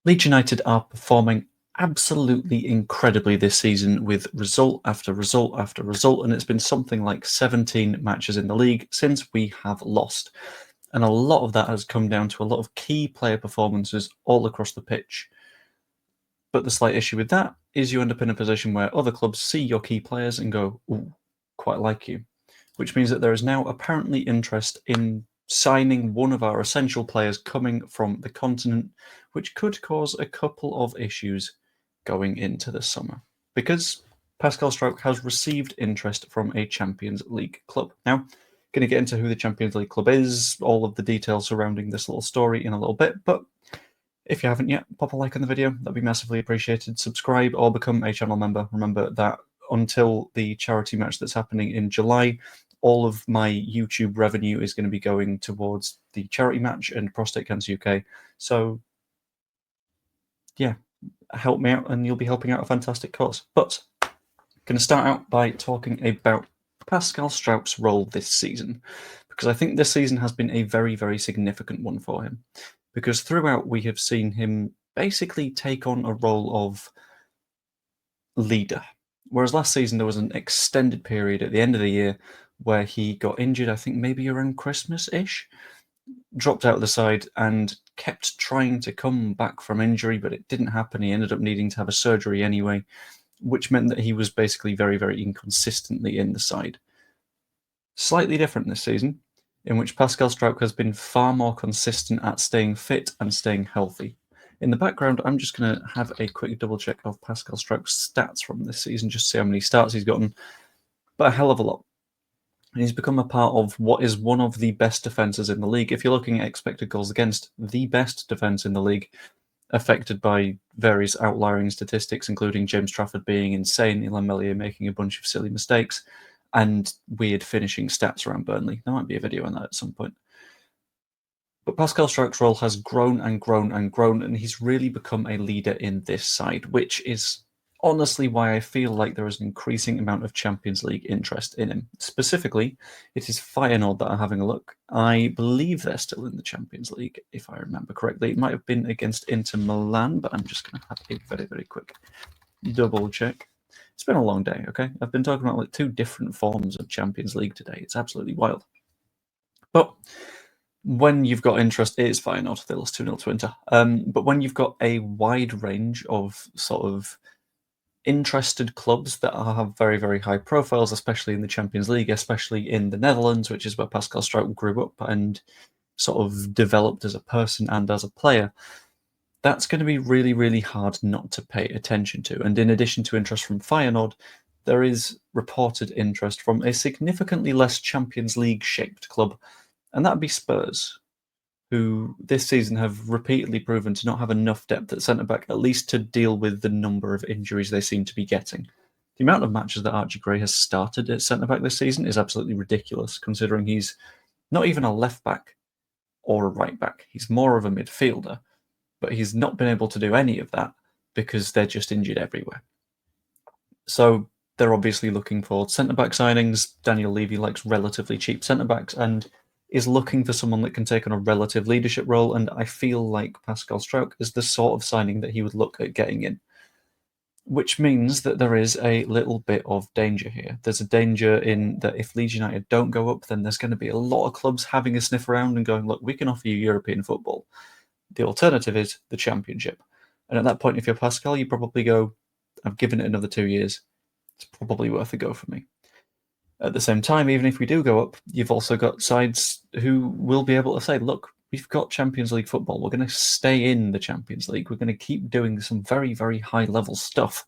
Leeds United are performing absolutely incredibly this season with result after result after result, and it's been something like 17 matches in the league since we have lost. And a lot of that has come down to a lot of key player performances all across the pitch. But the slight issue with that is you end up in a position where other clubs see your key players and go, ooh, quite like you, which means that there is now apparently interest in signing one of our essential players coming from the continent, which could cause a couple of issues going into the summer. Because Pascal Struijk has received interest from a Champions League club. Now, going to get into who the Champions League club is, all of the details surrounding this little story in a little bit, but if you haven't yet, pop a like on the video. That'd be massively appreciated. Subscribe or become a channel member. Remember that until the charity match that's happening in July, all of my YouTube revenue is going to be going towards the charity match and Prostate Cancer UK. So, yeah, help me out and you'll be helping out a fantastic cause. But I'm going to start out by talking about Pascal Struijk's role this season, because I think this season has been a very, very significant one for him. Because throughout we have seen him basically take on a role of leader. Whereas last season there was an extended period at the end of the year where he got injured, I think maybe around Christmas-ish, dropped out of the side and kept trying to come back from injury, but it didn't happen. He ended up needing to have a surgery anyway, which meant that he was basically very, very inconsistently in the side. Slightly different this season, in which Pascal Struijk has been far more consistent at staying fit and staying healthy. In the background, I'm just going to have a quick double check of Pascal Struijk's stats from this season, just to see how many starts he's gotten, but a hell of a lot. And he's become a part of what is one of the best defences in the league. If you're looking at expected goals against, the best defence in the league, affected by various outlying statistics, including James Trafford being insane, Ilan Meslier making a bunch of silly mistakes, and weird finishing stats around Burnley. There might be a video on that at some point. But Pascal Struijk's role has grown and grown and grown, and he's really become a leader in this side, which is honestly why I feel like there is an increasing amount of Champions League interest in him. Specifically, it is Feyenoord that are having a look. I believe they're still in the Champions League, if I remember correctly. It might have been against Inter Milan, but I'm just going to have a very, very quick double check. It's been a long day, okay? I've been talking about like two different forms of Champions League today. It's absolutely wild. But when you've got interest, it is Feyenoord. They lost 2-0 to Inter. But when you've got a wide range of sort of interested clubs that have very, very high profiles, especially in the Champions League, especially in the Netherlands, which is where Pascal Struijk grew up and sort of developed as a person and as a player, that's going to be really, really hard not to pay attention to. And in addition to interest from Feyenoord, there is reported interest from a significantly less Champions League-shaped club, and that would be Spurs, who this season have repeatedly proven to not have enough depth at centre-back, at least to deal with the number of injuries they seem to be getting. The amount of matches that Archie Gray has started at centre-back this season is absolutely ridiculous, considering he's not even a left-back or a right-back. He's more of a midfielder, but he's not been able to do any of that because they're just injured everywhere. So they're obviously looking for centre-back signings. Daniel Levy likes relatively cheap centre-backs and is looking for someone that can take on a relative leadership role, and I feel like Pascal Struijk is the sort of signing that he would look at getting in. Which means that there is a little bit of danger here. There's a danger in that if Leeds United don't go up, then there's going to be a lot of clubs having a sniff around and going, look, we can offer you European football. The alternative is the Championship. And at that point, if you're Pascal, you probably go, I've given it another 2 years. It's probably worth a go for me. At the same time, even if we do go up, you've also got sides who will be able to say, look, we've got Champions League football. We're going to stay in the Champions League. We're going to keep doing some very, very high-level stuff,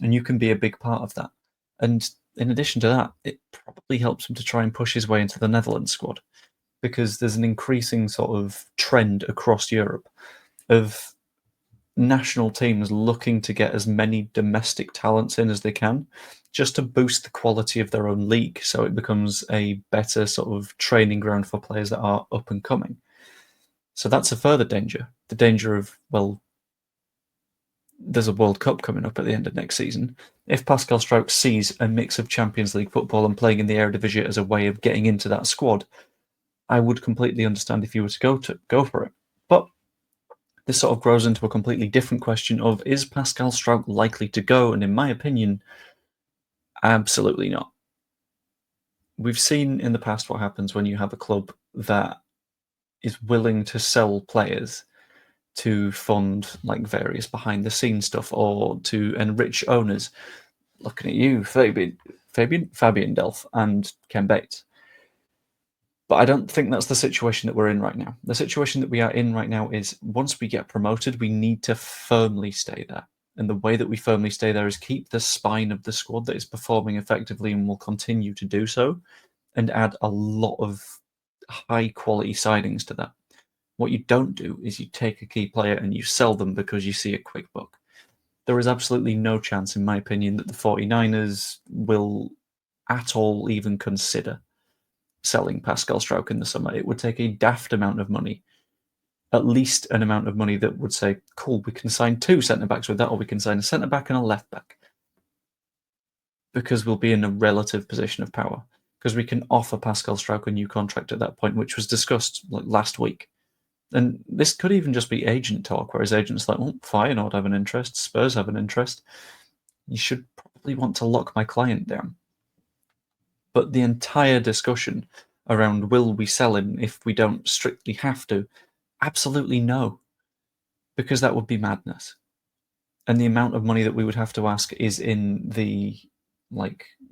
and you can be a big part of that. And in addition to that, it probably helps him to try and push his way into the Netherlands squad, because there's an increasing sort of trend across Europe of national teams looking to get as many domestic talents in as they can, just to boost the quality of their own league, so it becomes a better sort of training ground for players that are up and coming. So that's a further danger. The danger of, well, there's a World Cup coming up at the end of next season. If Pascal Struijk sees a mix of Champions League football and playing in the Eredivisie as a way of getting into that squad, I would completely understand if you were to go for it. But this sort of grows into a completely different question of, is Pascal Struijk likely to go? And in my opinion, absolutely not. We've seen in the past what happens when you have a club that is willing to sell players to fund like various behind the scenes stuff or to enrich owners. Looking at you, Fabian Delph and Ken Bates. But I don't think that's the situation that we're in right now. The situation that we are in right now is once we get promoted, we need to firmly stay there. And the way that we firmly stay there is keep the spine of the squad that is performing effectively and will continue to do so, and add a lot of high quality signings to that. What you don't do is you take a key player and you sell them because you see a quick buck. There is absolutely no chance, in my opinion, that the 49ers will at all even consider selling Pascal Struijk in the summer. It would take a daft amount of money, at least an amount of money that would say, cool, we can sign 2 centre-backs with that, or we can sign a centre-back and a left-back. Because we'll be in a relative position of power. Because we can offer Pascal Struijk a new contract at that point, which was discussed like last week. And this could even just be agent talk, where his agent's like, Feyenoord have an interest, Spurs have an interest. You should probably want to lock my client down. But the entire discussion around will we sell him if we don't strictly have to, absolutely no. Because that would be madness. And the amount of money that we would have to ask is in the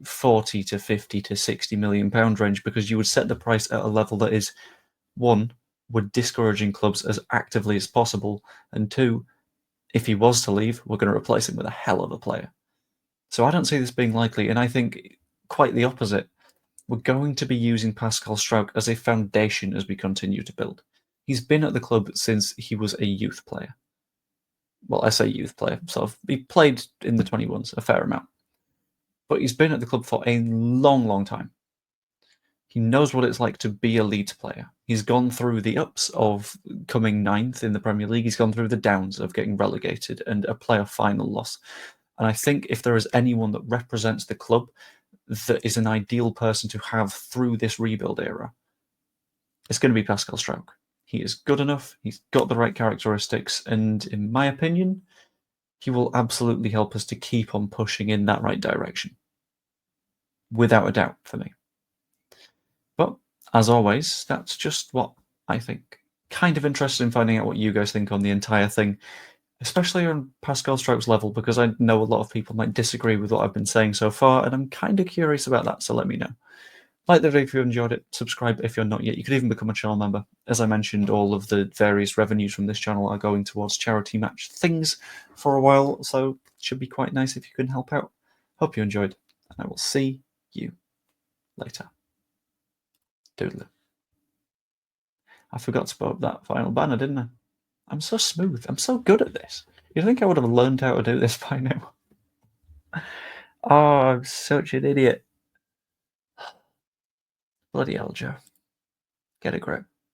40 to 50 to 60 million pound range, because you would set the price at a level that is, 1, we're discouraging clubs as actively as possible, and 2, if he was to leave, we're going to replace him with a hell of a player. So I don't see this being likely, and I think quite the opposite. We're going to be using Pascal Struijk as a foundation as we continue to build. He's been at the club since he was a youth player. Well, I say youth player, he played in the 21s a fair amount. But he's been at the club for a long, long time. He knows what it's like to be a Leeds player. He's gone through the ups of coming 9th in the Premier League. He's gone through the downs of getting relegated and a playoff final loss. And I think if there is anyone that represents the club that is an ideal person to have through this rebuild era, it's going to be Pascal Struijk. He is good enough, he's got the right characteristics, and in my opinion, he will absolutely help us to keep on pushing in that right direction. Without a doubt for me. But, as always, that's just what I think. Kind of interested in finding out what you guys think on the entire thing, especially on Pascal Struijk's level, because I know a lot of people might disagree with what I've been saying so far, and I'm kind of curious about that, so let me know. Like the video if you enjoyed it, subscribe if you're not yet. You could even become a channel member. As I mentioned, all of the various revenues from this channel are going towards charity match things for a while, so it should be quite nice if you can help out. Hope you enjoyed, and I will see you later. Doodle. I forgot to put up that final banner, didn't I? I'm so smooth. I'm so good at this. You'd think I would have learned how to do this by now. Oh, I'm such an idiot. Bloody hell, Joe. Get a grip.